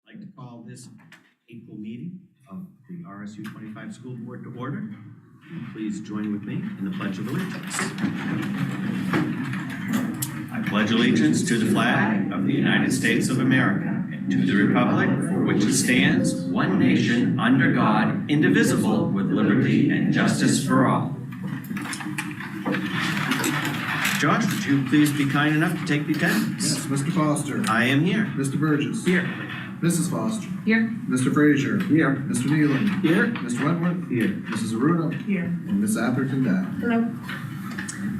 I'd like to call this April meeting of the RSU 25 School Board to order. Please join with me in the Pledge of Allegiance. I pledge allegiance to the flag of the United States of America and to the republic for which it stands, one nation, under God, indivisible, with liberty and justice for all. Josh, would you please be kind enough to take the attendance? Yes, Mr. Foster. I am here. Mr. Burgess. Here. Mrs. Foster. Here. Mr. Frazier. Here. Mr. Nealon. Here. Mr. Wentworth. Here. Mrs. Aruda. Here. And Ms. Atherton down. Hello.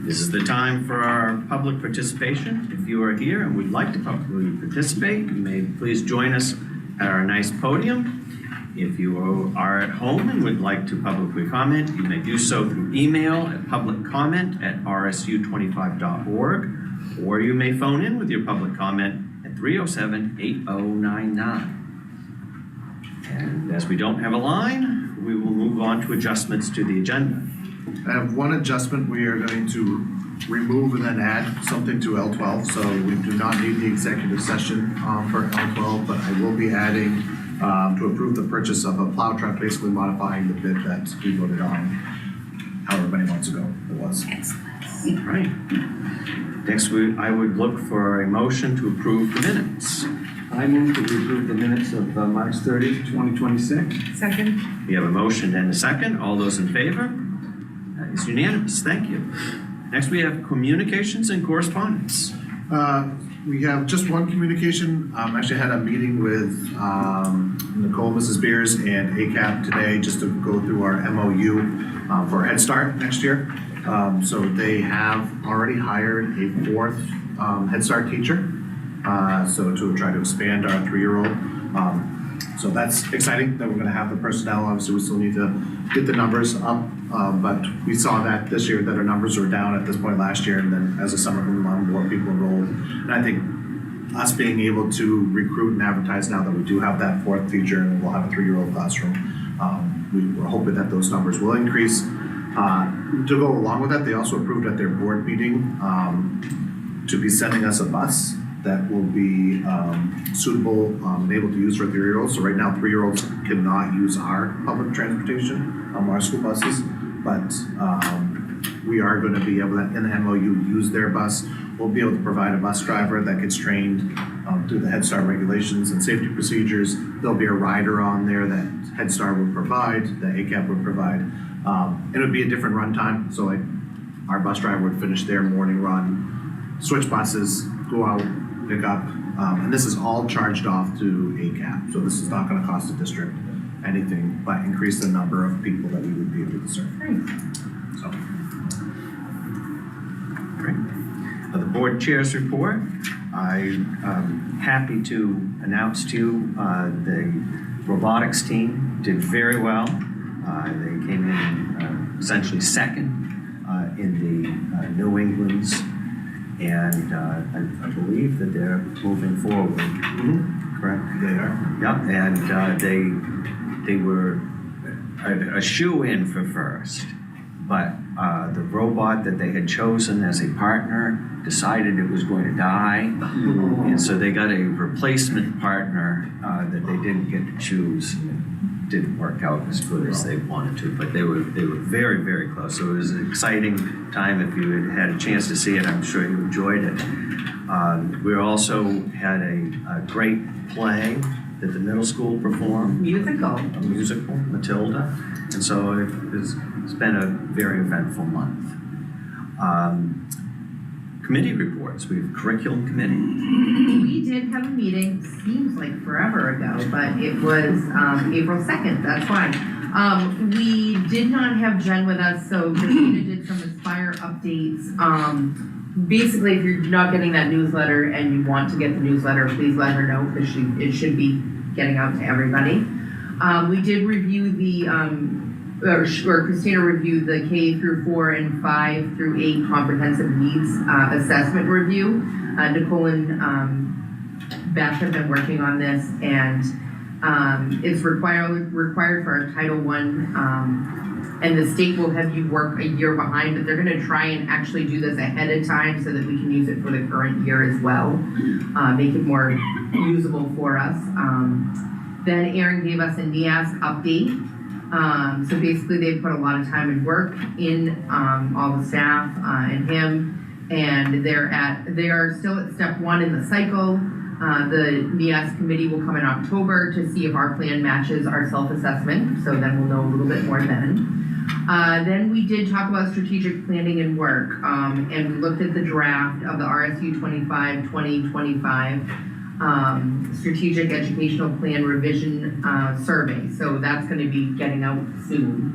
This is the time for our public participation. If you are here and would like to publicly participate, you may please join us at our nice podium. If you are at home and would like to publicly comment, you may do so through email at publiccomment@rsu25.org, or you may phone in with your public comment at 307-8099. And as we don't have a line, we will move on to adjustments to the agenda. I have one adjustment. We are going to remove and then add something to L12. So we do not need the executive session for L12, but I will be adding to approve the purchase of a plow truck, basically modifying the bid that we voted on however many months ago it was. Excellent. Right. Next, I would look for a motion to approve the minutes. I move to approve the minutes of March 30th, 2026. Second. We have a motion and a second. All those in favor? That is unanimous. Thank you. Next, we have communications and correspondence. We have just one communication. Actually had a meeting with Nicole, Mrs. Beers, and ACAP today just to go through our MOU for Head Start next year. So they have already hired a fourth Head Start teacher. So to try to expand our 3-year-old. So that's exciting that we're going to have the personnel. Obviously, we still need to get the numbers up, but we saw that this year that our numbers were down at this point last year, and then as the summer comes along, more people enrolled. And I think us being able to recruit and advertise now that we do have that fourth teacher and we'll have a 3-year-old classroom, we're hoping that those numbers will increase. To go along with that, they also approved at their board meeting to be sending us a bus that will be suitable and able to use for 3-year-olds. So right now, 3-year-olds cannot use our public transportation, our school buses, but we are going to be able to, in the MOU, use their bus. We'll be able to provide a bus driver that gets trained through the Head Start regulations and safety procedures. There'll be a rider on there that Head Start would provide, that ACAP would provide. It would be a different run time. So like our bus driver would finish their morning run, switch buses, go out, pick up, and this is all charged off to ACAP. So this is not going to cost the district anything, but increase the number of people that we would be able to serve. So, Great. The board chair's report. I'm happy to announce to you the robotics team did very well. They came in essentially second in the New England's. And I believe that they're moving forward. Mm-hmm. Correct? they are. Yep. And they were a shoe-in for first, but the robot that they had chosen as a partner decided it was going to die, and so they got a replacement partner that they didn't get to choose. Didn't work out as good as they wanted to, but they were very, very close. So it was an exciting time. If you had a chance to see it, I'm sure you enjoyed it. We also had a great play that the middle school performed. Musical. A musical, Matilda. And so it's been a very eventful month. Committee reports. We have curriculum committee. We did have a meeting, seems like forever ago, but it was April 2nd, that's why. We did not have Jen with us, so Christina did some Aspire updates. Basically, if you're not getting that newsletter and you want to get the newsletter, please let her know because it should be getting out to everybody. We did review the or Christina reviewed the K through 4 and 5 through 8 comprehensive needs assessment review. Nicole and Beth have been working on this, and it's required for our Title I And the state will have you work a year behind, but they're gonna try and actually do this ahead of time so that we can use it for the current year as well. Make it more usable for us. Then Aaron gave us a NEASC update. So basically they put a lot of time and work in, all the staff, and him. And they are still at step 1 in the cycle. The NEASC committee will come in October to see if our plan matches our self-assessment. So then we'll know a little bit more then. Then we did talk about strategic planning and work. And we looked at the draft of the RSU 25-2025 strategic educational plan revision survey. So that's going to be getting out soon.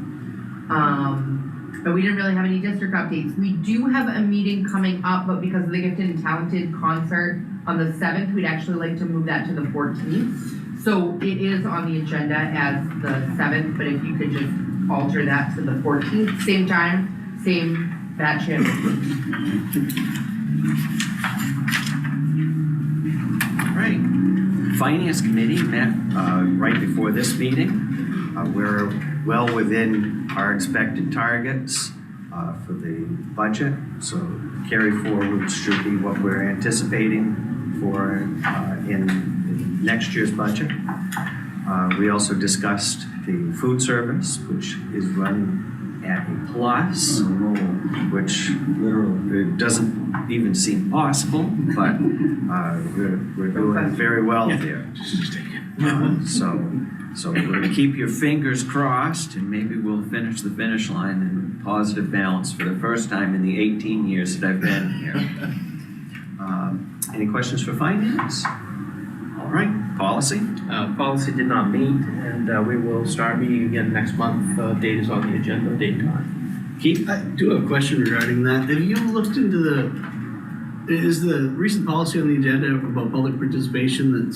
But we didn't really have any district updates. We do have a meeting coming up, but because of the Gifted and Talented concert on the 7th, we'd actually like to move that to the 14th. So it is on the agenda as the 7th, but if you could just alter that to the 14th, same time, same batch channel. All right. Finance Committee met right before this meeting. We're well within our expected targets for the budget, so carry forward should be what we're anticipating for in next year's budget. We also discussed the food service, which is run at a plus, which it doesn't even seem possible, but we're doing very well there. So we're going to keep your fingers crossed, and maybe we'll finish the finish line in positive balance for the first time in the 18 years that I've been here. Any questions for finance? All right, policy? Policy did not meet, and we will start meeting again next month. Date is on the agenda, date and time. Keith? I do have a question regarding that. Have you looked into is the recent policy on the agenda about public participation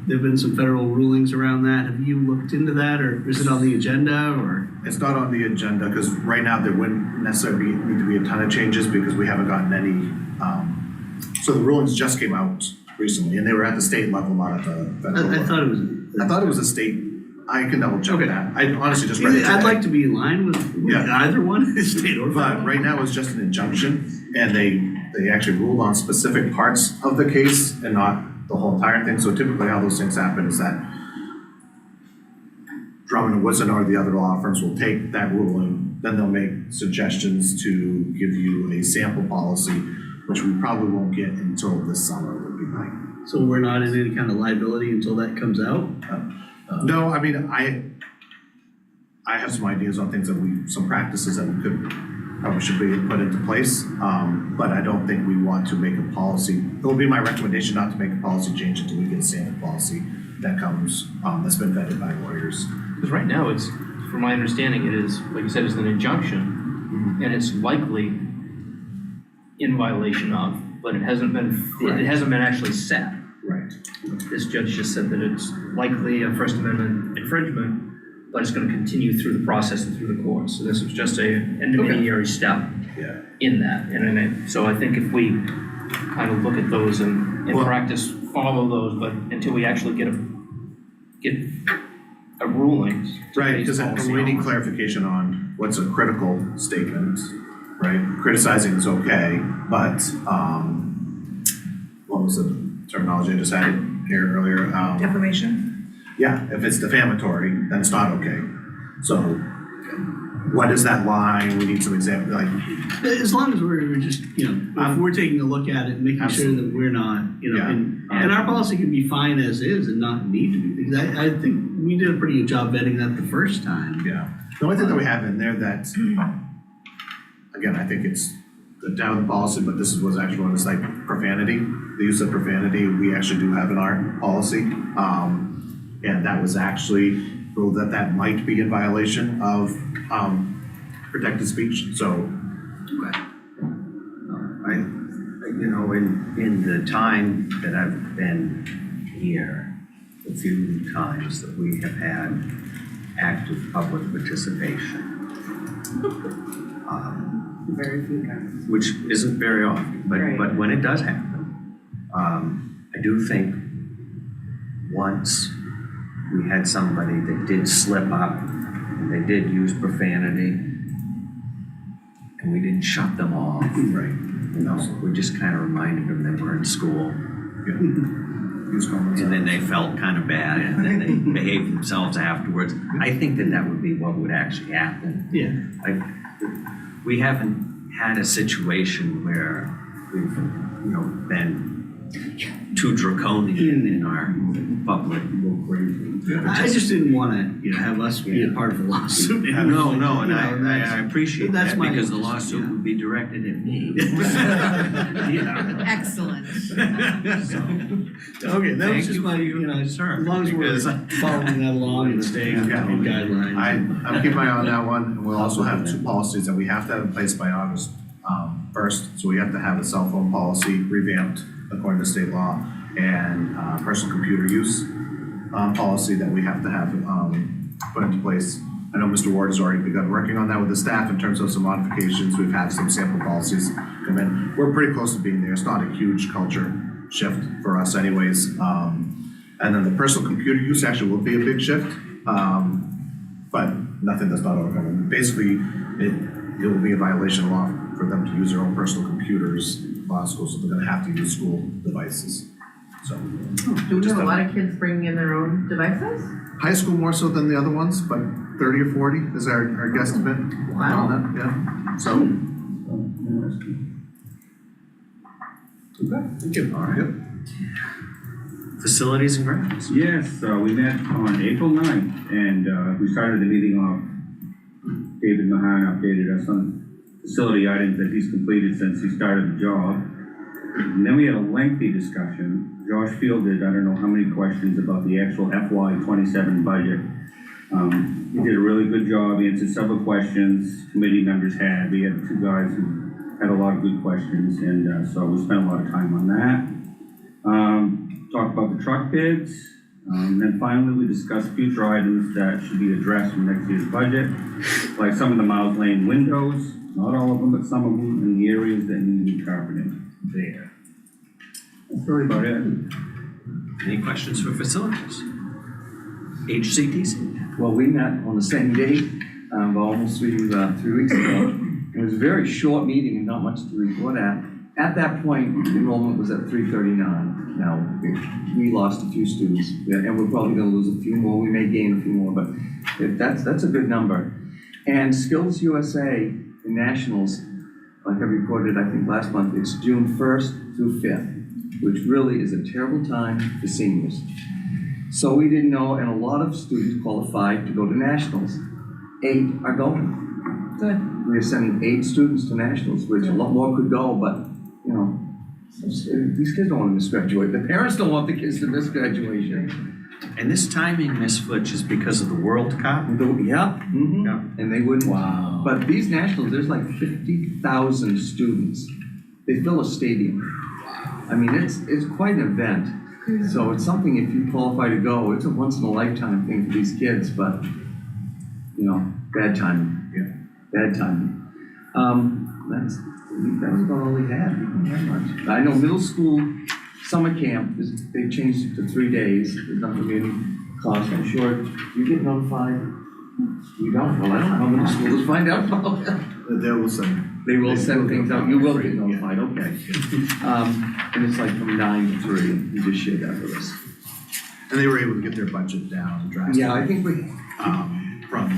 there've been some federal rulings around that. Have you looked into that, or is it on the agenda, or? It's not on the agenda because right now there wouldn't necessarily need to be a ton of changes because we haven't gotten any. So the rulings just came out recently, and they were at the state level, not at the federal. I thought it was. I thought it was a state. I can double check Okay. that. I honestly just read it today. I'd like to be in line with either one, state or But federal. right now it's just an injunction, and they actually ruled on specific parts of the case and not the whole entire thing. So typically how those things happen is that Drummond and Woodson or the other law firms will take that ruling, then they'll make suggestions to give you a sample policy, which we probably won't get until this summer would be like. So we're not in any kind of liability until that comes out? No, I mean, I have some ideas on things some practices that we probably should be put into place, but I don't think we want to make a policy. It will be my recommendation not to make a policy change until we get a sample policy that comes, that's been vetted by lawyers. Because right now, it's, from my understanding, it is, like you said, it's an injunction, and it's likely in violation of, but it hasn't been actually set. Right. This judge just said that it's likely a First Amendment infringement, but it's going to continue through the process and through the courts. So this was just an intermediary step Yeah. in that. And so I think if we kind of look at those and in Well- practice follow those, but until we actually get a ruling. Right, because I'm waiting clarification on what's a critical statement, right? Criticizing is okay, but, what was the terminology I just added here earlier? Defamation? Yeah, if it's defamatory, then it's not okay. So what is that line? We need some example, like, As long as we're just, if we're taking a look at it, making sure that we're not, Yeah. and our policy can be fine as is and not need to be. Because I think we did a pretty good job vetting that the first time. yeah. The only thing that we have in there that, again, I think it's down the policy, but this was actually one that's like profanity. The use of profanity, we actually do have in our policy. And that was actually ruled that might be in violation of protected speech, so. In the time that I've been here, the few times that we have had active public participation, Very few times. which isn't very often, Right. but when it does happen, I do think once we had somebody that did slip up and they did use profanity, and shut them off. Right. You know, we just kind of reminded them they were in school. Use comments. And then they felt kind of bad, and then they behaved themselves afterwards. I think that would be what would actually happen. Yeah. We haven't had a situation where we've, been too draconian in our public. I just didn't want to, have us be a part of a lawsuit. No, and You know, I that's- appreciate that's that my because the interest, lawsuit yeah. would be directed at me. Yeah. Excellent. Okay, that Thank was just you my, sir, as long as we're because- following that along and staying in guidelines. I'm keeping my eye on that one, and we'll also have 2 policies that we have to have in place by August 1st. So we have to have a cell phone policy revamped according to state law, and personal computer use policy that we have to have put into place. I know Mr. Ward has already begun working on that with the staff in terms of some modifications. We've had some sample policies come in. We're pretty close to being there. It's not a huge culture shift for us anyways. And then the personal computer use actually will be a big shift, but nothing that's not overcome. Basically, it will be a violation of law for them to use their own personal computers in law school, so they're gonna have to use school devices. So, Do we have a lot of kids bringing in their own devices? high school more so than the other ones, but 30 or 40 is our guesstimate Wow. on that, yeah. So, Thank you. All right. Facilities and grounds. Yes, we met on April 9th, and we started the meeting off. David Mahan updated us on facility items that he's completed since he started the job. And then we had a lengthy discussion. Josh fielded, I don't know how many questions about the actual FY '27 budget. He did a really good job, he answered several questions committee members had. We had 2 guys who had a lot of good questions, and so we spent a lot of time on that. Talked about the truck bids. Then finally, we discussed future items that should be addressed in next year's budget, like some of the Miles Lane windows, not all of them, but some of them in the areas that need new carpeting there. That's really about it. Any questions for facilities? HCTC? Well, we met on the same date, almost 3 weeks ago. It was a very short meeting and not much to report at. At that point, enrollment was at 339. Now, we lost a few students, and we're probably gonna lose a few more. We may gain a few more, but that's a good number. And Skills USA, the nationals, like I reported, I think last month, it's June 1st through 5th, which really is a terrible time for seniors. So we didn't know, and a lot of students qualified to go to nationals. 8 are going. Good. We're sending 8 students to nationals, which a lot more could go, but, these kids don't want to miss graduate. The parents don't want the kids to miss graduation. And this timing, Ms. Flitch, is because of the World Cup? Yeah. And they wouldn't. Wow. But these nationals, there's like 50,000 students. They fill a stadium. I mean, it's quite an event. So it's something, if you qualify to go, it's a once in a lifetime thing for these kids, but, bad timing. Yeah. Bad timing. That was about all we had. We didn't have much. I know middle school summer camp, they've changed it to 3 days. There's not gonna be any cost, I'm sure. You get notified? You don't? Well, I don't know how many schools find out about it. they will send. They will send things out. You will get Yeah. notified, okay. And it's like from 9 to 3. You just shared that with us. And they were able to get their budget down drastically. Yeah, I think From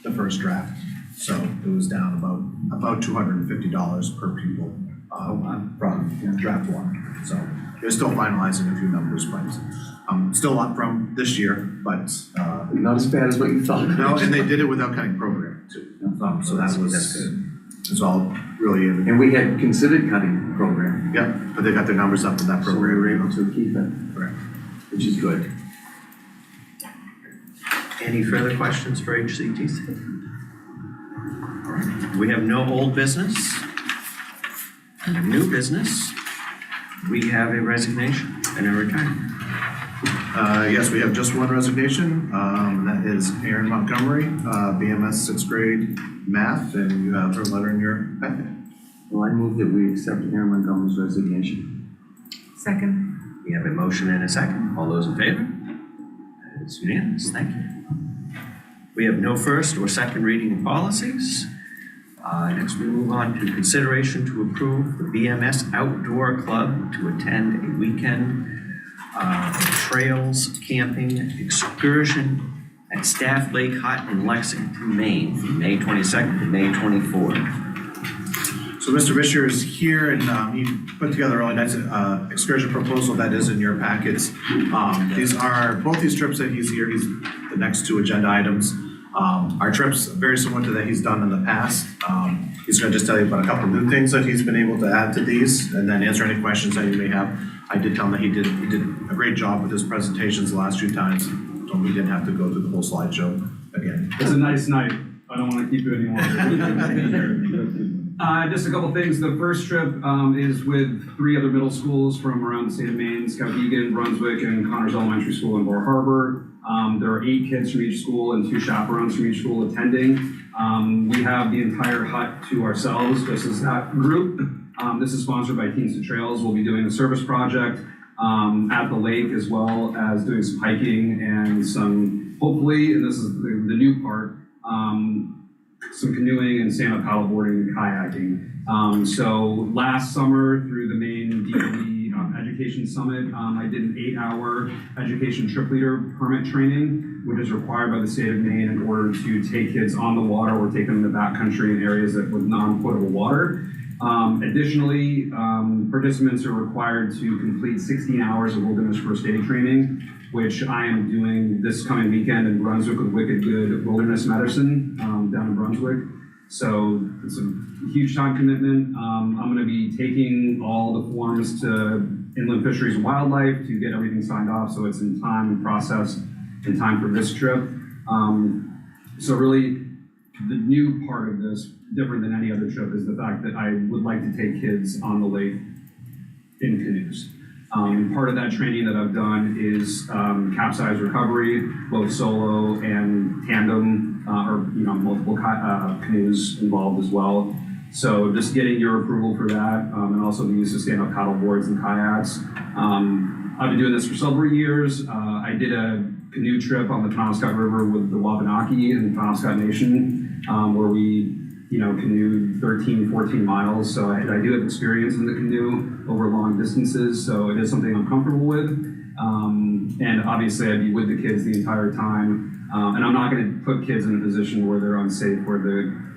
the first draft. So it was down about $250 per pupil, from draft 1. So they're still finalizing a few numbers, but, still up from this year, but, not as bad as what you thought. no, and they did it without cutting program too. So that was, it's all really, And we had considered cutting the program, yeah, but they got their numbers up in that so we were program. able to keep it, Correct. which is good. Any further questions for HCTC? All right. We have no old business. We have new business. We have a resignation and a retirement. Yes, we have just one resignation, and that is Erin Montgomery, BMS 6th grade math, and you have her letter in your packet. Well, I move that we accept Erin Montgomery's resignation. Second. We have a motion and a second. All those in favor? It's unanimous. Thank you. We have no first or second reading of policies. Next, we move on to consideration to approve the BMS Outdoor Club to attend a weekend trails camping excursion at Staff Lake Hut in Lexington, Maine, from May 22nd to May 24th. So Mr. Vischer is here and he put together a really nice excursion proposal that is in your packets. Both these trips that he's here, he's the next two agenda items. Our trips very similar to that he's done in the past. He's gonna just tell you about a couple of new things that he's been able to add to these and then answer any questions that you may have. I did tell him that he did a great job with his presentations the last few times, so we didn't have to go through the whole slideshow again. It's a nice night. I don't want to keep you any longer. Just a couple things. The first trip is with 3 other middle schools from around the state of Maine, Skowhegan, Brunswick, and Connors Elementary School in Bar Harbor. There are 8 kids from each school and 2 chaperones from each school attending. We have the entire hut to ourselves, just as that group. This is sponsored by Teens to Trails. We'll be doing a service project at the lake, as well as doing some hiking and some, hopefully, and this is the new part, some canoeing and stand-up paddleboarding and kayaking. So last summer, through the Maine DOE Education Summit, I did an 8-hour education trip leader permit training, which is required by the state of Maine in order to take kids on the water or take them in the backcountry in areas that with non-potable water. Additionally, participants are required to complete 16 hours of wilderness first aid training, which I am doing this coming weekend in Brunswick with Wicked Good Wilderness Medicine down in Brunswick. So it's a huge time commitment. I'm going to be taking all the forms to Inland Fisheries and Wildlife to get everything signed off, so it's in time and process in time for this trip. So really, the new part of this, different than any other trip, is the fact that I would like to take kids on the lake in canoes. Part of that training that I've done is capsize recovery, both solo and tandem, or multiple canoes involved as well. So just getting your approval for that, and also the use of stand-up paddle boards and kayaks. I've been doing this for several years. I did a canoe trip on the Penobscot River with the Wabanaki and the Penobscot Nation, where we canoed 13, 14 miles. So I do have experience in the canoe over long distances, so it is something I'm comfortable with. And obviously I'd be with the kids the entire time. And I'm not gonna put kids in a position where they're unsafe, where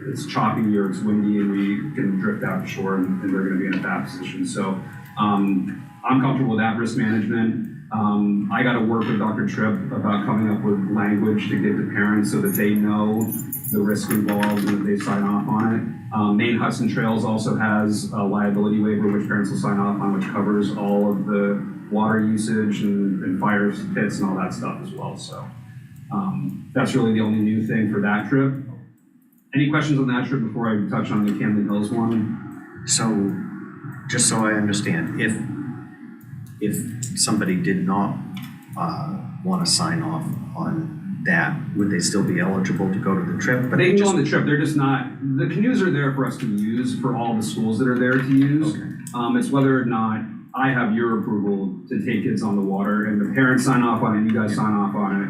it's choppy or it's windy and we can drift out to shore and they're gonna be in a bad position. So I'm comfortable with that risk management. I got to work with Dr. Tripp about coming up with language to give to parents so that they know the risk involved and that they sign off on it. Maine Hudson Trails also has a liability waiver which parents will sign off on, which covers all of the water usage and fire pits and all that stuff as well. So that's really the only new thing for that trip. Any questions on that trip before I touch on the Camden Hills one? So, just so I understand, if somebody did not want to sign off on that, would they still be eligible to go to the trip? But they can go on the trip, they're just not, the canoes are there for us to use for all the schools that are there to use. Okay. It's whether or not I have your approval to take kids on the water and the parents sign off on it, and you guys sign off on it,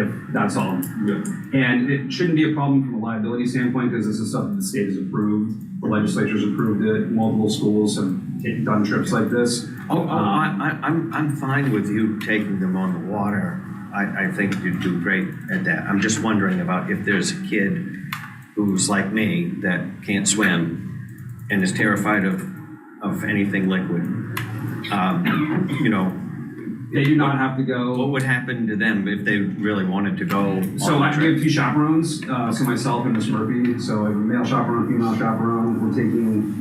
if that's all good. And it shouldn't be a problem from a liability standpoint because this is stuff that the state has approved, the legislature's approved it, multiple schools have done trips like this. I'm fine with you taking them on the water. I think you'd do great at that. I'm just wondering about if there's a kid who's like me that can't swim and is terrified of anything liquid. They do not have to go. What would happen to them if they really wanted to go? So I have 2 chaperones, so myself and Miss Murphy. So I have a male chaperone, female chaperone. We're taking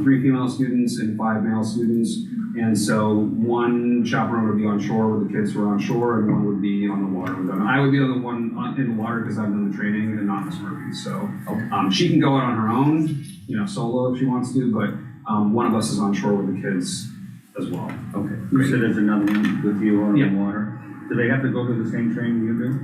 3 female students and 5 male students. And so 1 chaperone would be on shore with the kids who are on shore, and 1 would be on the water with them. I would be the one in the water because I've done the training, and not Miss Murphy. So she can go out on her own, solo if she wants to, but one of us is on shore with the kids as well. Okay. You said there's another one with you on the water. Do they have to go through the same training you do?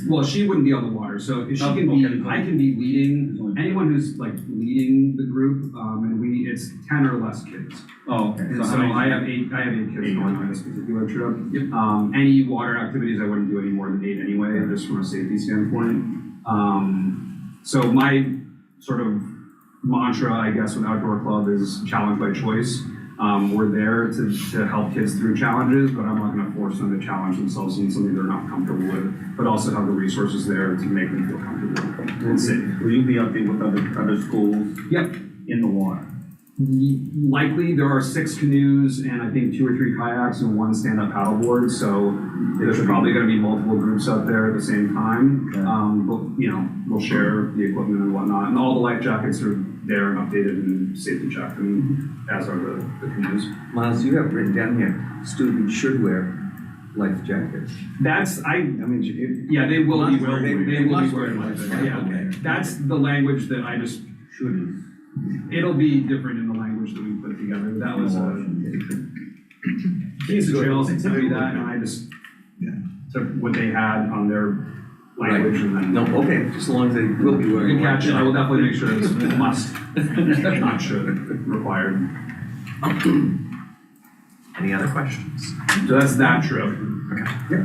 Well, she wouldn't be on the water, so if she can be, I can be leading, anyone who's like leading the group, and it's 10 or less kids. Oh, okay. And so I have 8 kids going on this particular trip. Yep. Any water activities, I wouldn't do any more than 8 anyway, just from a safety standpoint. So my sort of mantra, I guess, with Outdoor Club is challenge by choice. We're there to help kids through challenges, but I'm not gonna force them to challenge themselves in something they're not comfortable with, but also have the resources there to make them feel comfortable and safe. Will you be up there with other schools? Yep. In the water? Likely, there are 6 canoes and I think 2 or 3 kayaks and 1 stand-up paddleboard, so there's probably gonna be multiple groups out there at the same time. But, you know, we'll share the equipment and whatnot, and all the life jackets are there and updated and safety checked, and as are the canoes. Miles, you have written down here, students should wear life jackets. That's, I mean, yeah, they will be Must wear- wearing, they they will be must wearing wear life life jackets, jackets, yeah. okay. That's the language that I just, Should. it'll be different in the language that we put together. That was Keys to Trails sent me that, and I just took what they had on their language and then. no, okay, just as long as they will be wearing. Good catch, life I will jackets. definitely make sure it's a must, not should, required. Any other questions? So that's that trip.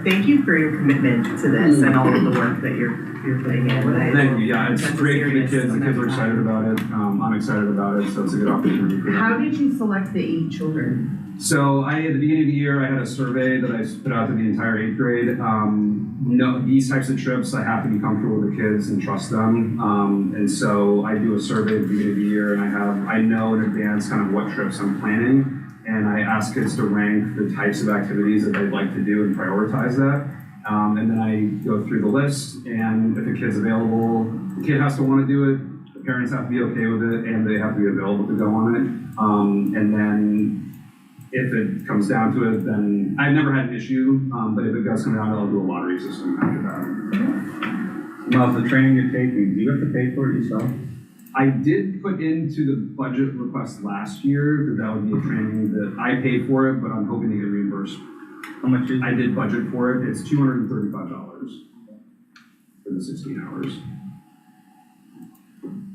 Thank you for your commitment to this and all of the work that you're putting in. Thank you, yeah, it's That's great for the serious kids are amount. excited about it, I'm excited about it, so it's a good opportunity for them. How did you select the 8 children? So at the beginning of the year, I had a survey that I put out to the entire 8th grade. No, these types of trips, I have to be comfortable with the kids and trust them. And so I do a survey at the beginning of the year, and I know in advance kind of what trips I'm planning. And I ask kids to rank the types of activities that they'd like to do and prioritize that. And then I go through the list, and if a kid's available, the kid has to want to do it, the parents have to be okay with it, and they have to be available to go on it. And then if it comes down to it, then I've never had an issue, but if it does come down to it, I'll do a lottery system after that. Now, the training you're taking, do you have to pay for it yourself? I did put into the budget request last year that would be a training that I paid for it, but I'm hoping to get reimbursed. How much is I it? did budget for it, it's $235 for the 16 hours.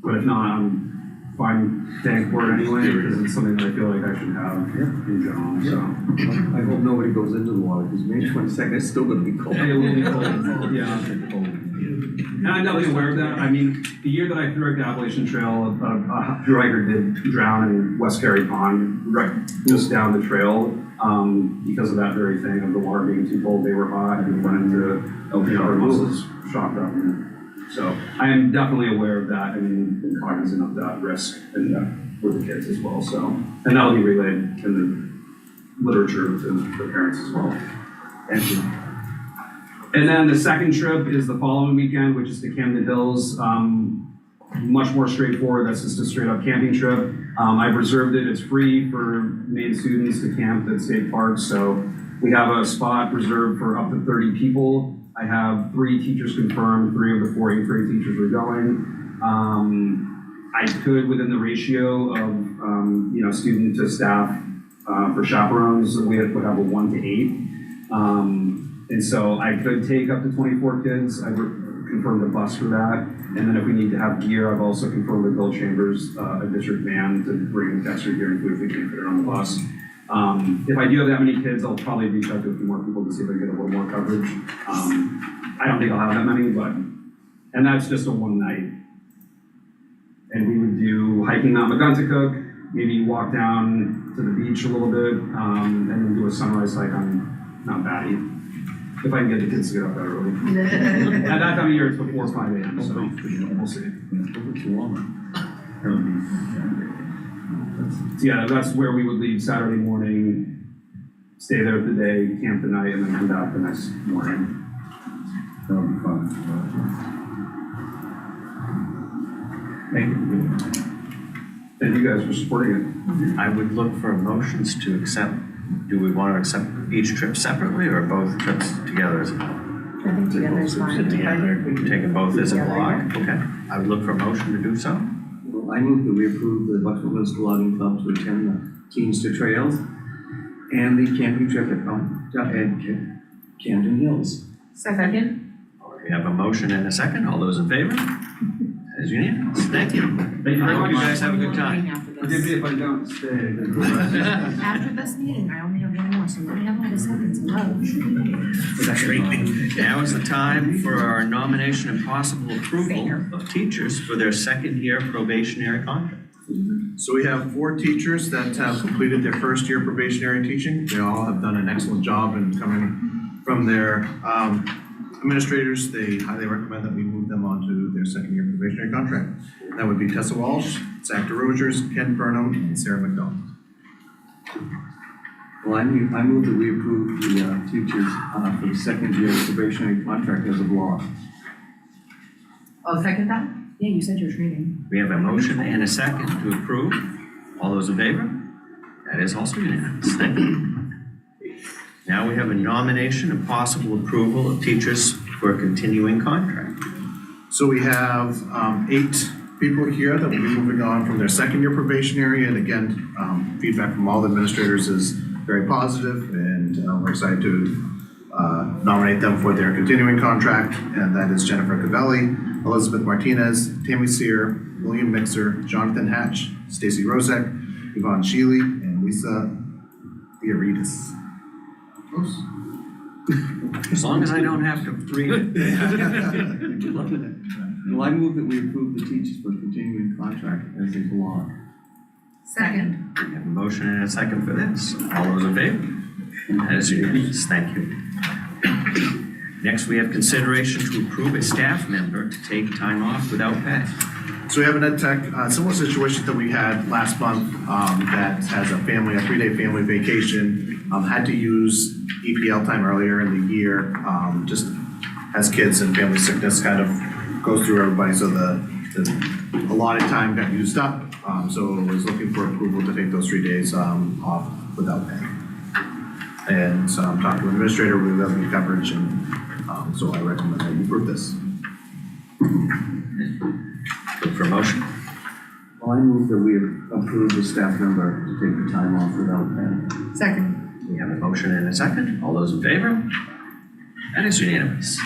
But if not, I'm fine paying for it anyway, because it's something that I feel like I should have in general, so. I hope nobody goes into the water, because May 22nd, it's still gonna be cold. It will be cold, yeah. And I'm definitely aware of that. I mean, the year that I threw out the Appalachian Trail, a thru hiker did drown in West Cary Pond, right just down the trail, because of that very thing of the water being too cold, they were hot, and went into, their muscles shocked up. So I am definitely aware of that and cognizant of that risk and with the kids as well, so. And that'll be relayed in the literature to the parents as well. Thank you. And then the second trip is the following weekend, which is to Camden Hills. Much more straightforward, that's just a straight up camping trip. I've reserved it, it's free for Maine students to camp at state parks. So we have a spot reserved for up to 30 people. I have 3 teachers confirmed, 3 of the 4 8th grade teachers are going. I could, within the ratio of, student to staff for chaperones, we would have a 1 to 8. And so I could take up to 24 kids. I've confirmed a bus for that. And then if we need to have gear, I've also confirmed with Bill Chambers, a district van to bring extra gear and food if we can't fit it on the bus. If I do have that many kids, I'll probably reach out to a few more people to see if I can get a little more coverage. I don't think I'll have that many, and that's just a one night. And we would do hiking Mount McGuntacook, maybe walk down to the beach a little bit, and then do a sunrise hike on Mount Batty. If I can get the kids to get up that early. At that time of year, it's before 5 a.m., so we'll see. So yeah, that's where we would leave Saturday morning, stay there the day, camp the night, and then come back the next morning. That'll be fun. Thank you. Thank you guys for supporting I would look for motions to accept, do we want to accept each trip separately or both trips together? I think together is fine. Together, taking both as a block? Okay. I would look for a motion to do so. Well, I move that we approve the Bucksville Middle School Outing Club to attend the Teens to Trails and the camping trip at Camden Hills. Second? We have a motion and a second. All those in favor? That is unanimous. Thank you. it. Thank you very I hope you much. guys have a good One more time. meeting after Forgive me this. if I don't stay. After this meeting, I only have one more. now, so let me have all the seconds. Now is the time for our nomination and possible approval of teachers for their second-year probationary contract. So we have 4 teachers that have completed their first year probationary teaching. They all have done an excellent job and coming from their administrators, they highly recommend that we move them on to their second year probationary contract. That would be Tessa Walsh, Zach DeRogers, Ken Burnham, and Sarah McDonald. Well, I move that we approve the teachers for the second year probationary contract as of law. I'll second that. Yeah, you said you're training. We have a motion and a second to approve. All those in favor? That is also unanimous. Thank you. Now we have a nomination and possible approval of teachers for a continuing contract. So we have 8 people here that will be moving on from their second year probationary, and again, feedback from all the administrators is very positive, and we're excited to nominate them for their continuing contract, and that is Jennifer Cavelli, Elizabeth Martinez, Tammy Sear, William Mixer, Jonathan Hatch, Stacy Rozek, Yvonne Sheely, and Lisa Theoridis. Close. As long as I don't have to read it. Well, I move that we approve the teachers for a continuing contract as they belong. Second. We have a motion and a second for this. All those in favor? That is unanimous. Thank you. Next, we have consideration to approve a staff member to take time off without pay. So we have an ed tech, similar situation that we had last month, that has a 3-day family vacation, had to use EPL time earlier in the year, just has kids and family sickness kind of goes through everybody, so the allotted time got used up, so was looking for approval to take those 3 days off without pay. And so I'm talking to the administrator, we have the coverage, and so I recommend that you approve this. Look for a motion. Well, I move that we approve the staff member to take the time off without pay. Second. We have a motion and a second. All those in favor? That is unanimous.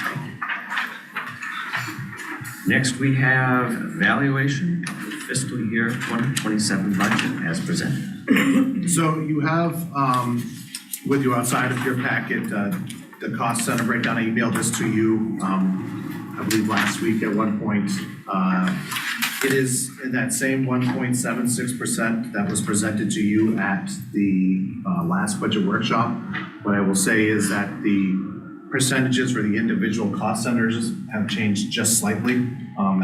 Next, we have evaluation of the fiscal year 2027 budget as presented. So you have with you outside of your packet, the cost center breakdown. I emailed this to you, I believe last week at one point. It is in that same 1.76% that was presented to you at the last budget workshop. What I will say is that the percentages for the individual cost centers have changed just slightly,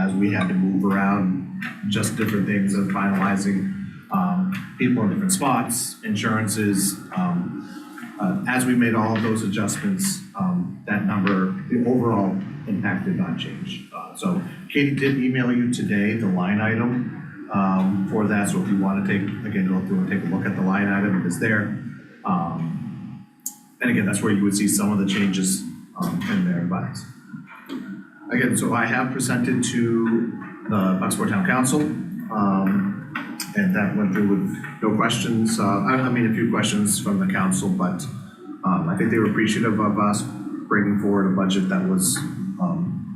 as we had to move around just different things of finalizing people in different spots, insurances. As we made all of those adjustments, that number, the overall impact did not change. So Katie did email you today the line item for that. So if you want to go through and take a look at the line item, it is there. And again, that's where you would see some of the changes in there. But again, so I have presented to the Bucksport Town Council, and that went through with no questions. I mean, a few questions from the council, but I think they were appreciative of us bringing forward a budget that was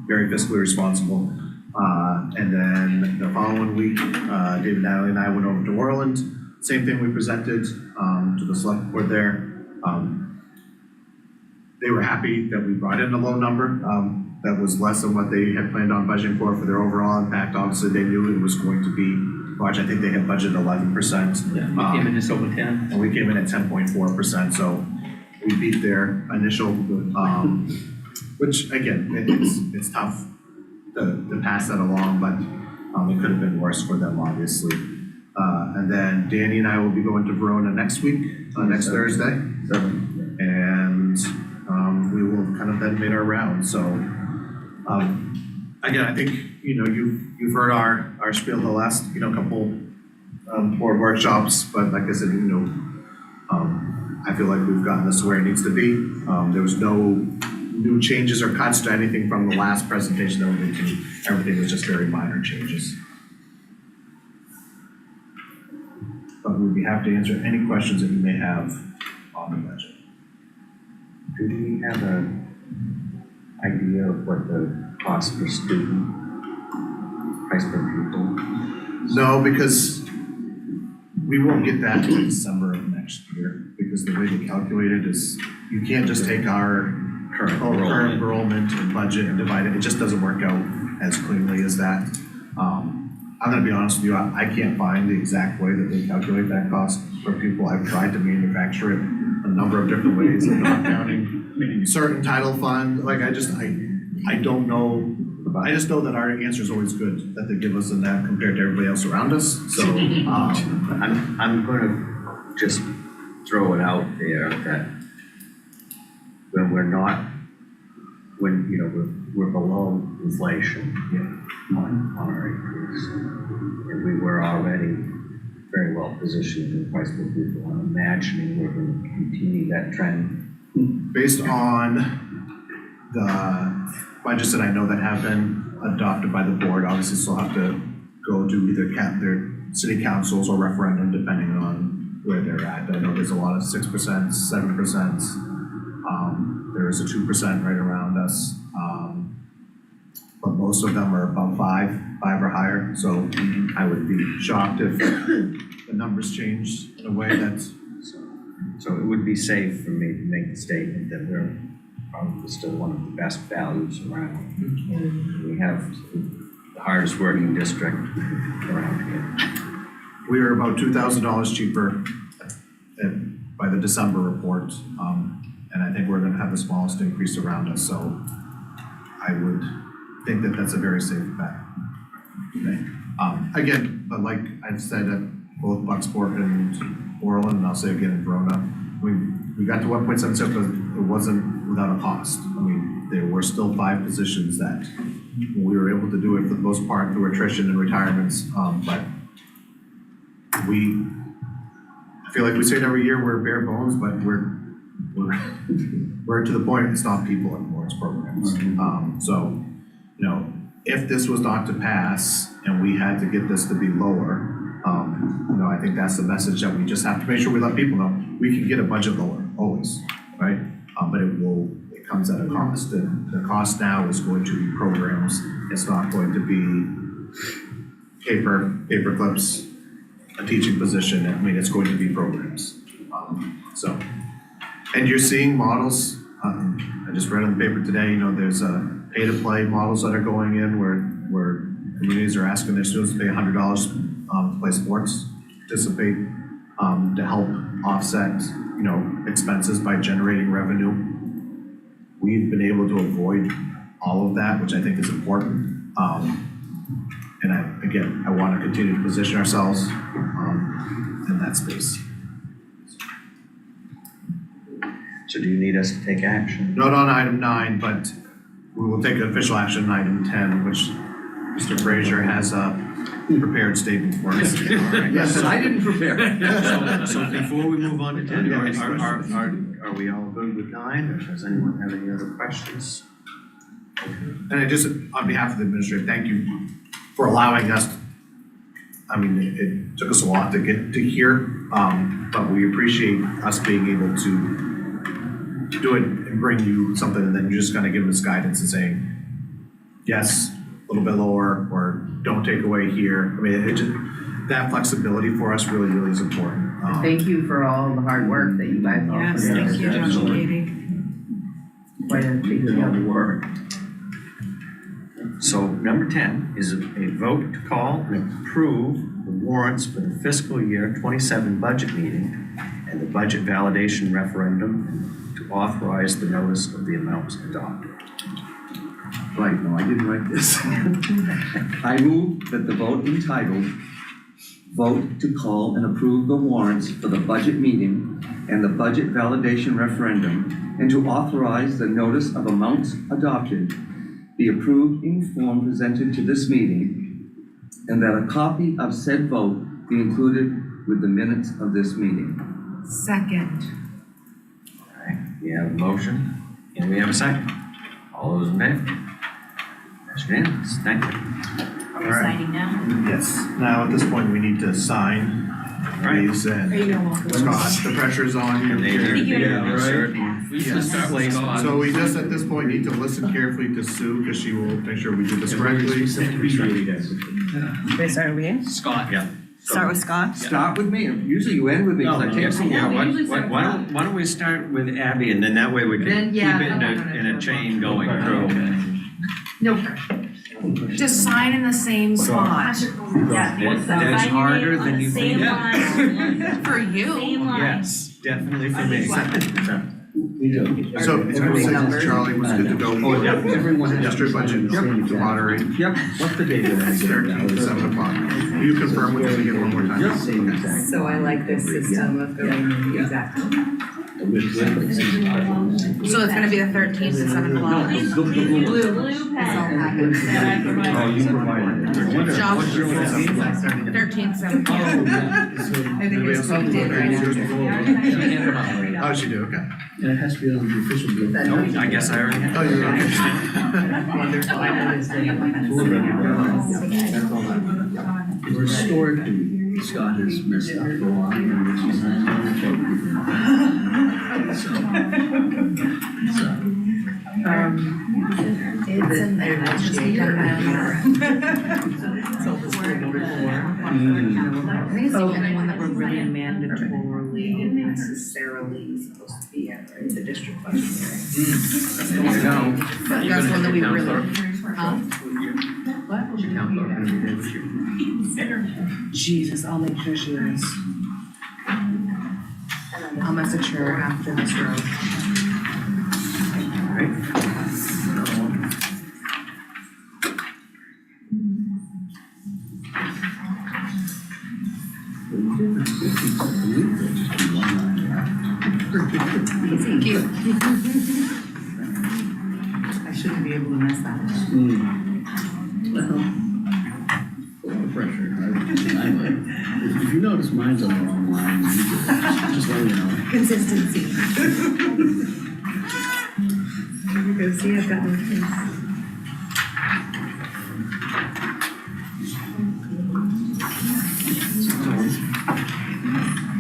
very fiscally responsible. And then the following week, David, Natalie, and I went over to Orland. Same thing we presented to the select board there. They were happy that we brought in a low number that was less than what they had planned on budgeting for their overall impact. Obviously, they knew it was going to be large. I think they had budgeted 11%. Yeah, we came in just over 10. And we came in at 10.4%. So we beat their initial, which again, it's tough to pass that along, but it could have been worse for them, obviously. And then Danny and I will be going to Verona next week, next Thursday. And we will kind of then make our round. So again, I think, you've heard our spiel the last, couple board workshops, but like I said, I feel like we've gotten this where it needs to be. There was no new changes or cuts to anything from the last presentation that we did to. Everything was just very minor changes. But we'd be happy to answer any questions that you may have on the budget. Do we have an idea of what the cost per student, price per pupil? No, because we won't get that until December of next year, because because the way they calculate it is, you can't just take our current enrollment and budget and divide it, it just doesn't work out as cleanly as that. I'm gonna be honest with you, I can't find the exact way that they calculate that cost for people. I've tried to manufacture it a number of different ways, not counting certain title fund, like I don't know. I just know that our answer is always good, that they give us in that compared to everybody else around us, so, I'm gonna just throw it out there that when we're not, when, you know, we're below inflation on our increase. And we were already very well positioned in price per pupil. I'm imagining we're gonna continue that trend. based on the budgets that I know that have been adopted by the board, obviously still have to go to either their city councils or referendum, depending on where they're at. I know there's a lot of 6%, 7%. There is a 2% right around us. But most of them are above 5 or higher. So I would be shocked if the numbers changed in a way that's. So it would be safe for me to make the statement that we're probably still one of the best values around. We have the hardest working district around here. We are about $2,000 cheaper by the December report. And I think we're gonna have the smallest increase around us, so I would think that that's a very safe bet. Again, but like I've said at both Bucksport and Orland, and I'll say again in Verona, we got to 1.76, but it wasn't without a cost. I mean, there were still 5 positions that we were able to do it for the most part through attrition and retirements, but I feel like we say it every year, we're bare bones, but we're to the point, it's not people anymore, it's programs. So, you know, if this was not to pass and we had to get this to be lower, you know, I think that's the message that we just have to make sure we let people know, we can get a budget lower, always, right? But it comes at a cost, and the cost now is going to be programs, it's not going to be paper clips, a teaching position, I mean, it's going to be programs. So, and you're seeing models, I just read in the paper today, you know, there's pay-to-play models that are going in where communities are asking their students to pay $100 to play sports, participate, to help offset, you know, expenses by generating revenue. We've been able to avoid all of that, which I think is important. And I want to continue to position ourselves in that space. So do you need us to take action? Not on item 9, but we will take official action on item 10, which Mr. Frazier has a prepared statement for us. Yes, I didn't prepare. So before we move on to 10, are we all good with 9, or does anyone have any other questions? And I just, on behalf of the administrator, thank you for allowing us, I mean, it took us a lot to get to here, but we appreciate us being able to do it and bring you something, and then you're just gonna give us guidance and saying, yes, a little bit lower, or don't take away here. I mean, it just, that flexibility for us really, really is important. Thank you for all the hard work that you guys all Yes, put in. thank you, Josh and Katie. Quite a big deal. So number 10 is a vote to call and approve the warrants for the fiscal year 27 budget meeting and the budget validation referendum to authorize the notice of the amounts adopted. Right, no, I didn't write this. I move that the vote entitled, "Vote to Call and Approve the Warrants for the Budget Meeting and the Budget Validation Referendum and to Authorize the Notice of Amounts Adopted be approved in form presented to this meeting, and that a copy of said vote be included with the minutes of this meeting." Second. All right, we have a motion and we have a second. All those in favor? That's unanimous, thank you. Are we signing now? Yes, now at this point, we need to sign these, and Are you gonna walk away? Scott, the pressure's on you. We used to start with Scott. So we just at this point need to listen carefully to Sue, because she will make sure we do this correctly. Wait, sorry, we in? Scott. Yeah. Start with Scott? Start with me, usually you end with me, because I take some. Yeah, we usually start why don't we start with Abby, and then that way we can Then, keep yeah, it in okay. a chain going through. No pressure. Just sign in the same spot. That's harder than you think. For you. Yes, definitely for me. We do. So, Charlie was good to go. Oh, yeah. Everyone has district budget to moderate. Yep, what's the date of that? 7:00. Will you confirm with us again one more time? Yep. Same exact. So I like this system of going exactly. So it's gonna be the 13th at 7 o'clock. No, the blue. Oh, you provided it. Josh. What's your one? 13th, 7 o'clock. I think it's what we did, right? Oh, she did, okay. And it has to be on the official bill. Nope, I guess I already have. Oh, you're okay. Wonderful, I know this thing. Historically, Scott has messed up a lot. It's in there, that's just me. So this will go before. I think it's the only one that we're really Mandatorily, necessarily supposed to be at, right, the district budget hearing. That's one that we really. Jesus, I'll make sure she is. I'll message her after this road. Cute. I shouldn't be able to mess that up. Pressure. If you notice mine's on the wrong line, just let me know. Consistency. There you go, see, I've got my things.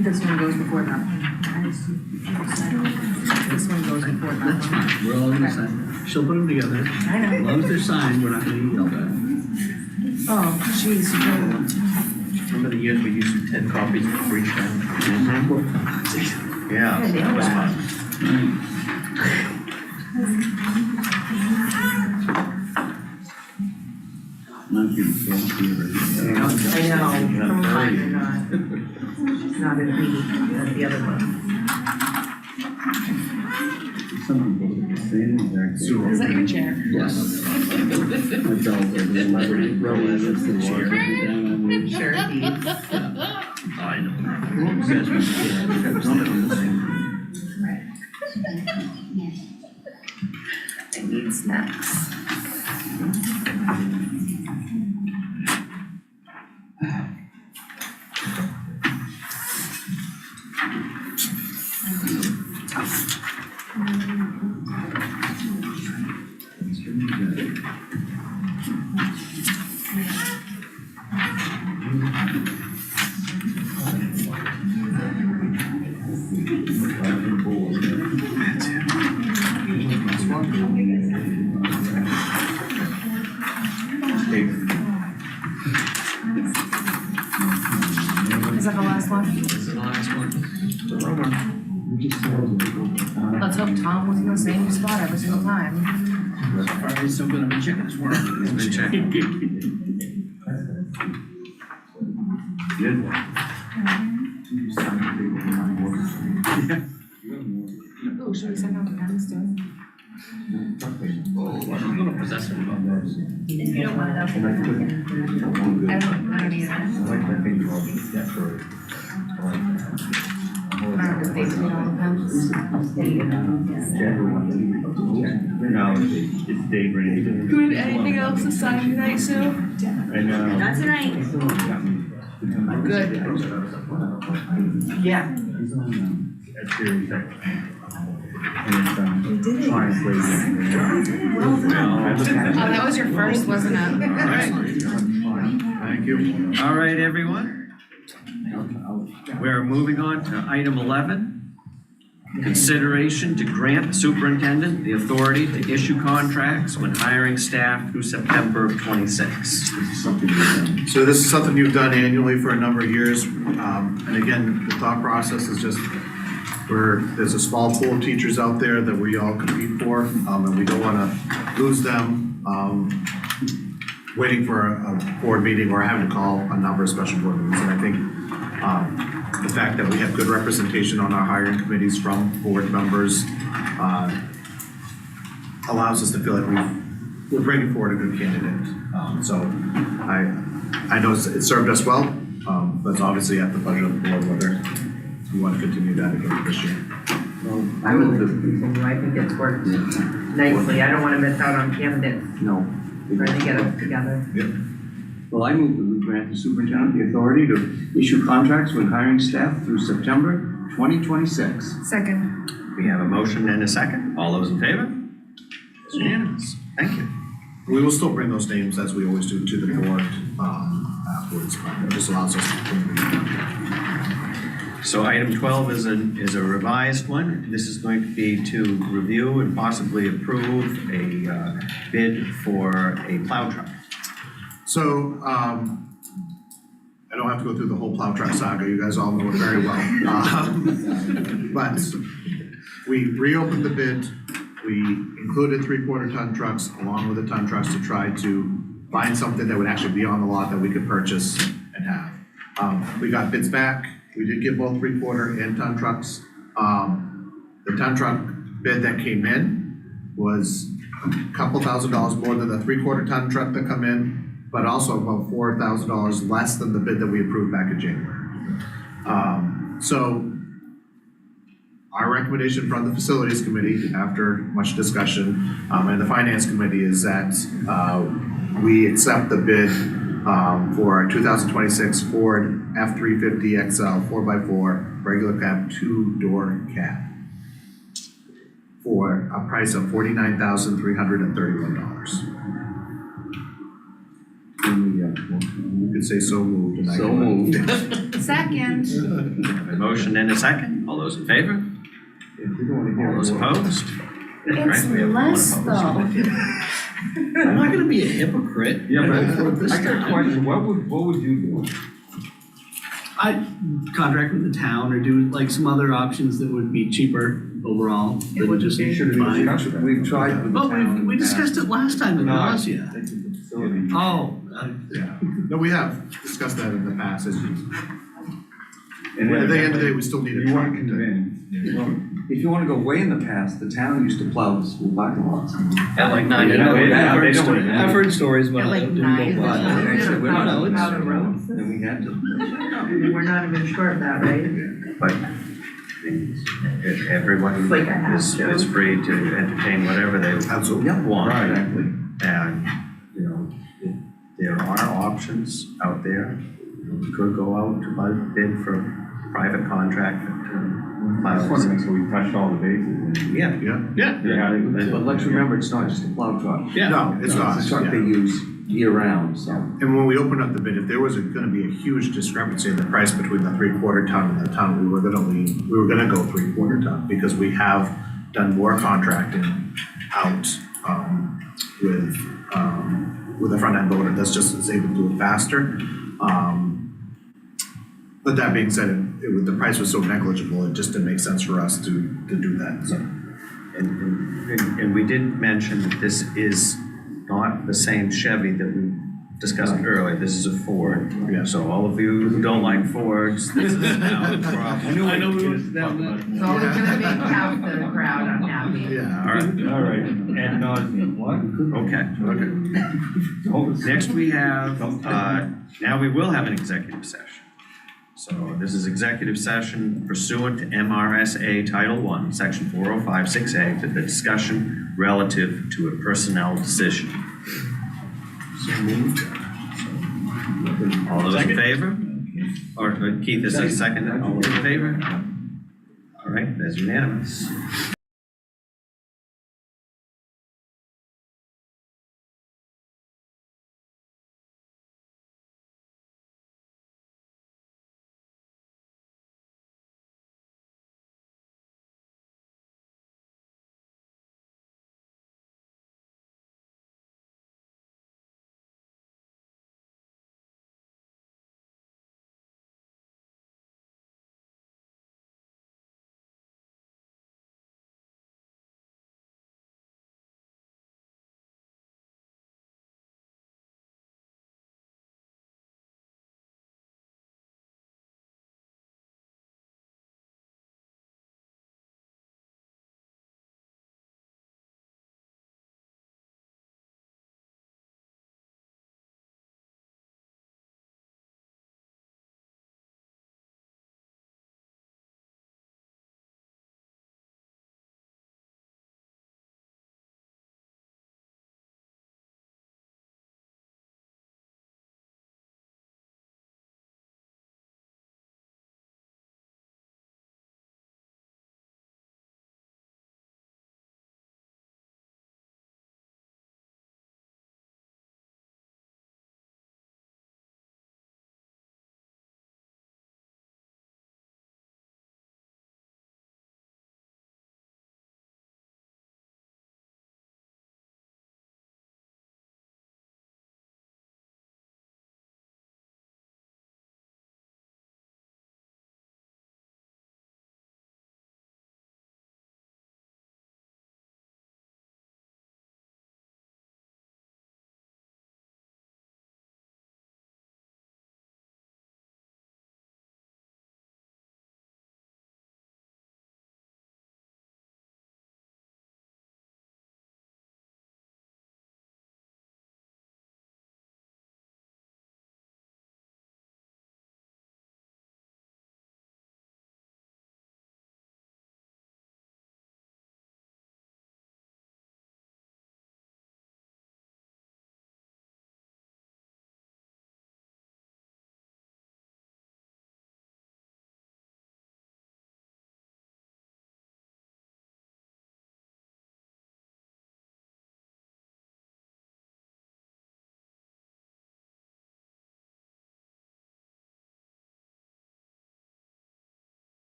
This one goes before that. This one goes before that. That's fine, we're all gonna sign. She'll put them together. I know. As long as they're signed, we're not gonna get yelled at. Oh, jeez, you know. Remember the years we used 10 copies for each time? Yeah, that was fun. Not getting so here. I know, from mine, you're not as neat as the other one. Some people are the same exact. Is that your chair? Yes. My dog is a celebrity, really, that's the chair. Sure, I know. I need snacks. Is that the last one? This is the last one. Let's hope Tom was in the same spot every single time. He's so good, I've been checking his work. It's been checking. Oh, should we send out the pens too? I'm gonna possess him about that. You don't want it out there. I don't either. If they put all the pens. No, it's day ready. Good, anything else to sign tonight, Sue? I know. That's right. Good. Yeah. That's serious. And it's, translation. Oh, that was your first, wasn't it? Thank you. All right, everyone. We're moving on to item 11. Consideration to grant the superintendent the authority to issue contracts when hiring staff through September of '26. So this is something you've done annually for a number of years. And again, the thought process is just there's a small pool of teachers out there that we all compete for, and we don't want to lose them waiting for a board meeting or having to call a number of special board meetings. And I think the fact that we have good representation on our hiring committees from board members allows us to feel like we're bringing forward a good candidate. So I know it served us well, but it's obviously at the pleasure of the board whether you want to continue that again this year. I would like to continue, I think it's worked nicely, I don't wanna miss out on candidates, No. trying to get us together. Well, I move that we grant the superintendent the authority to issue contracts when hiring staff through September 2026. Second. We have a motion and a second. All those in favor? It's unanimous. Thank you. We will still bring those names as we always do to the board afterwards, but it just allows us to bring them. So item 12 is a revised one. This is going to be to review and possibly approve a bid for a plow truck. So, I don't have to go through the whole plow truck saga, you guys all know it very well. But we reopened the bid, we included 3/4 ton trucks along with the ton trucks to try to find something that would actually be on the lot that we could purchase and have. We got bids back, we did get both 3/4 and ton trucks. The ton truck bid that came in was a couple $1,000s more than the 3/4 ton truck that come in, but also about $4,000 less than the bid that we approved back in January. So our recommendation from the facilities committee, after much discussion, and the finance committee, is that we accept the bid for our 2026 Ford F-350 XL 4x4 regular cab 2-door cab for a price of $49,331. You could say so moved. And I So can- moved. Second. A motion and a second. All those in favor? All those opposed? It's Right, we have one less opposed. though. I'm not gonna be a hypocrite. Yeah, but I got a question, what would you do? I'd contract with the town or do like some other options that would be cheaper overall. It than would just be. buying. We've tried with the But town. we discussed it last time in No, nausea. I think the facility. Oh, Yeah, no, we have discussed that in the past. And At the end of the day, we still need a You truck. want to convince. If you wanna go way in the past, the town used to plow the school parking lots. At like 9 Yeah, a.m. yeah, I've they don't- heard- I've heard stories about At like it. 9. Well, like I said, we're not- Out of roads. Then we had to. We're not even sure of that, right? But everyone It's like a half is joke. free to entertain whatever they Absolutely. want. Exactly. And, you know, there are options out there. You could go out to bid for a private contract to I just want to make sure we touched all the bases. Yeah. Yeah. Yeah. But let's remember, it's not just a plow truck. No, it's not. It's a truck yeah. they use year round, so. And when we opened up the bid, if there was gonna be a huge discrepancy in the price between the 3/4 ton and the ton, we were gonna go 3/4 ton, because we have done more contracting out, with a front end loader that's just is able to do it faster. But that being said, the price was so negligible, it just didn't make sense for us to do that, so. And we did mention that this is not the same Chevy that we discussed earlier. This is a Ford. Yeah. So all of you who don't like Fords, this is now a problem. I know we went down that. It's always gonna make half the crowd unhappy. Yeah. All right, All right, ad nauseam, what? okay. Next we have, now we will have an executive session. So this is executive session pursuant to MRSA Title I, Section 4056A, to the discussion relative to a personnel decision. So moved. All those in favor? Or Keith is a second, all those in favor? All right, that's unanimous.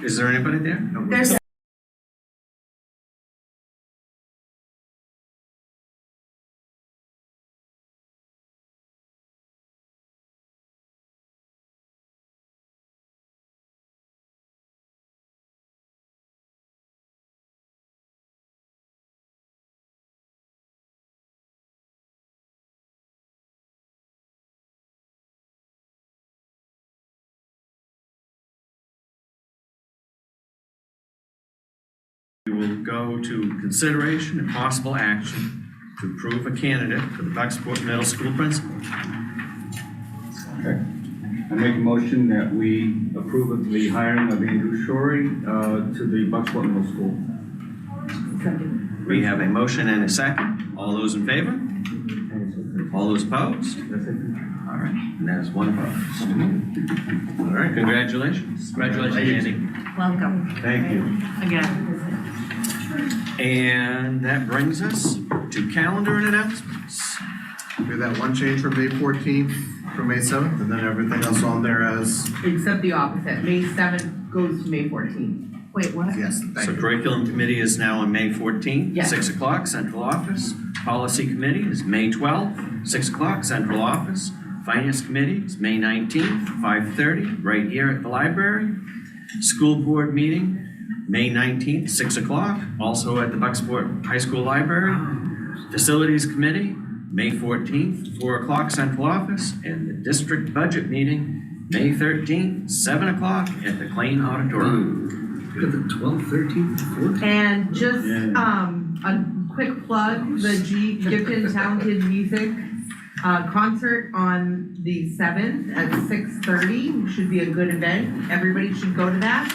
Is there anybody there? No, we're- There's We will go to consideration and possible action to approve a candidate for the Bucksport Middle School principal. Okay. I make a motion that we approve of the hiring of Andrew Shorey, to the Bucksport Middle School. We have a motion and a second. All those in favor? All those opposed? That's it. All right, and that is one opposed. All right, congratulations. Congratulations, Andy. welcome Thank you. again. And that brings us to calendar and announcements. We have that one change from May 14th, from May 7th, and then everything else on there as, Except the opposite, May 7th goes to May 14th. Wait, what? yes, thank So you. curriculum committee is now on May 14th, Yes. 6 o'clock, central office. Policy committee is May 12th, 6 o'clock, central office. Finance committee is May 19th, 5:30, right here at the library. School board meeting, May 19th, 6 o'clock, also at the Bucksport High School Library. Facilities committee, May 14th, 4 o'clock, central office. And the district budget meeting, May 13th, 7 o'clock at the Klein Auditorium. Got the 12th, 13th, 14th? And just, Yeah. a quick plug, the Gifted and Talented Music concert on the 7th at 6:30, should be a good event, everybody should go to that.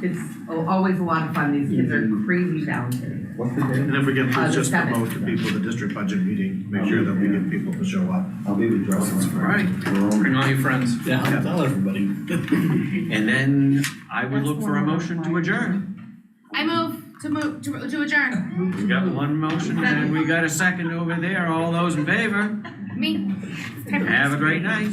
It's always a lot of fun, these kids are crazy talented. What's the date? And if we can The please just 7th. promote to people the district budget meeting, make sure that we get people to show up. I'll be with Russell. All right, Bring all your friends. Yeah, I'll tell everybody. and then I would look for a motion to adjourn. I move to adjourn. We got one motion and we got a second over there. All those in favor? Me. Have a great night.